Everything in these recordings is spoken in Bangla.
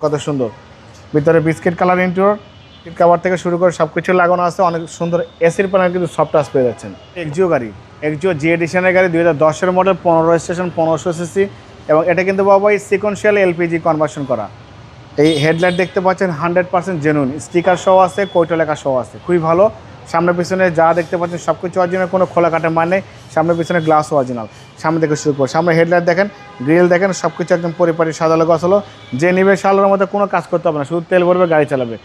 কত সুন্দর ভিতরে biscuit colour interior, seat cover থেকে শুরু করে সবকিছু লাগানো আছে। অনেক সুন্দর এসির প্যানেল কিন্তু সফট টাচ পেয়ে যাচ্ছেন। এক্সিও গাড়ি, এক্সিও জি এডিশনের গাড়ি 2010-এর মডেল, 15 রেজিস্ট্রেশন, 1500 সিসি এবং এটা কিন্তু বাবা এই সিকোয়েন্সিয়াল এলপিজি কনভার্সন করা। এই হেডলাইট দেখতে পাচ্ছেন 100% জেনুইন, স্টিকার সহ আছে, কোটো লেখা সহ আছে, খুবই ভালো। সামনে পিছনে যা দেখতে পাচ্ছেন সব কিছু অরিজিনাল, কোনো খোলা কাটার মান নেই। সামনে পিছনে গ্লাস অরিজিনাল। সামনে থেকে শুরু করে সামনে হেডলাইট দেখেন, গ্রিল দেখেন, সব কিছু একদম পরিপাটি সাজালো গছালো। যে নিবে সালোর মধ্যে কোনো কাজ করতে হবে না, শুধু তেল ভরবে, গাড়ি চালাবে।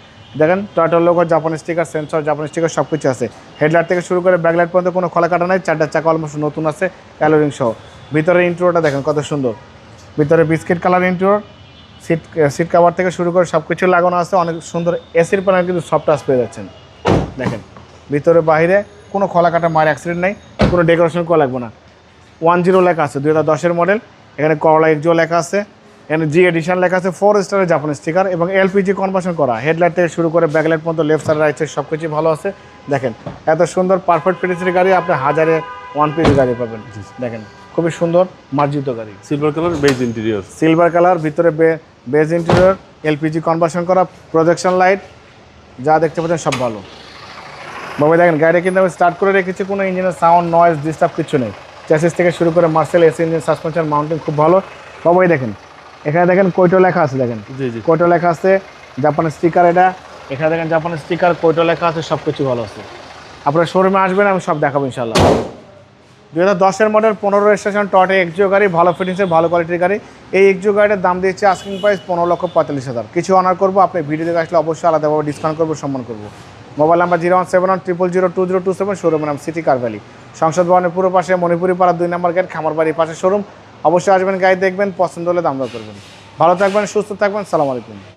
দেখেন টয়টার লোগো, জাপানি স্টিকার, সেন্সর, জাপানি স্টিকার সব কিছু আছে। হেডলাইট থেকে শুরু করে ব্যাকলাইট পর্যন্ত কোনো খোলা কাটা নাই। চারটা চাকা অলমোস্ট নতুন আছে, অ্যালোরিং সহ। ভিতরে ইন্টেরিয়রটা দেখেন কত সুন্দর, ভিতরে biscuit colour interior, seat cover থেকে শুরু করে সব কিছু লাগানো আছে। অনেক সুন্দর এসির প্যানেল কিন্তু সফট টাচ পেয়ে যাচ্ছেন। দেখেন ভিতরে বাইরে কোনো খোলা কাটা মার অ্যাক্সিডেন্ট নেই, কোনো ডেকোরেশন করা লাগবে না। 10 লেখা আছে, 2010-এর মডেল। এখানে করলা এক্সিও লেখা আছে, এখানে জি এডিশন লেখা আছে, 4 স্টারের জাপানি স্টিকার এবং এলপিজি কনভার্সন করা। হেডলাইট থেকে শুরু করে ব্যাকলাইট পর্যন্ত, লেফট সাইড রাইট সাইড সব কিছু ভালো আছে। দেখেন এত সুন্দর পারফেক্ট ফিনিশের গাড়ি আপনি হাজারে 1 পিস গাড়ি পাবেন। দেখেন খুবই সুন্দর মার্জিত গাড়ি, silver colour beige interior, silver colour, ভিতরে বেজ ইন্টেরিয়র, এলপিজি কনভার্সন করা, প্রজেকশন লাইট, যা দেখতে পাচ্ছেন সব ভালো। বাবা দেখেন গাড়িটা কিন্তু আমি স্টার্ট করে রেখেছি, কোনো ইঞ্জিনের সাউন্ড নয়েজ ডিস্টার্ব কিছু নেই। চ্যাসিস থেকে শুরু করে Marcel AC engine, suspension, mounting খুব ভালো। বাবাই দেখেন এখানে দেখেন কোটো লেখা আছে, দেখেন কোটো লেখা আছে, জাপানের স্টিকার এটা। এখানে দেখেন জাপানের স্টিকার, কোটো লেখা আছে, সব কিছু ভালো আছে। আপনার শোরুমে আসবেন, আমি সব দেখাবো ইনশাল্লাহ। 2010-এর মডেল, 15 রেজিস্ট্রেশন, টয়টা এক্সিও গাড়ি, ভালো ফিটিংসের, ভালো কোয়ালিটির গাড়ি। এই এক্সিও গাড়িটার দাম দিচ্ছে আস্কিং প্রাইস 15,45,000। কিছু অনার করবো, আপনি ভিডিও দেখে আসলে অবশ্যই আলাদাভাবে ডিসকাউন্ট করবো, সম্মান করবো। মোবাইল নাম্বার 01710020227, শোরুমের নাম সিটি কার ভ্যালি, সংসদ ভবনের পুরো পাশে, মণিপুরি পাড়া 2 নম্বর গেট, খামার বাড়ির পাশে শোরুম। অবশ্যই আসবেন, গাড়ি দেখবেন, পছন্দ হলে দাম দর করবেন। ভালো থাকবেন, সুস্থ থাকবেন, সালাম আলাইকুম।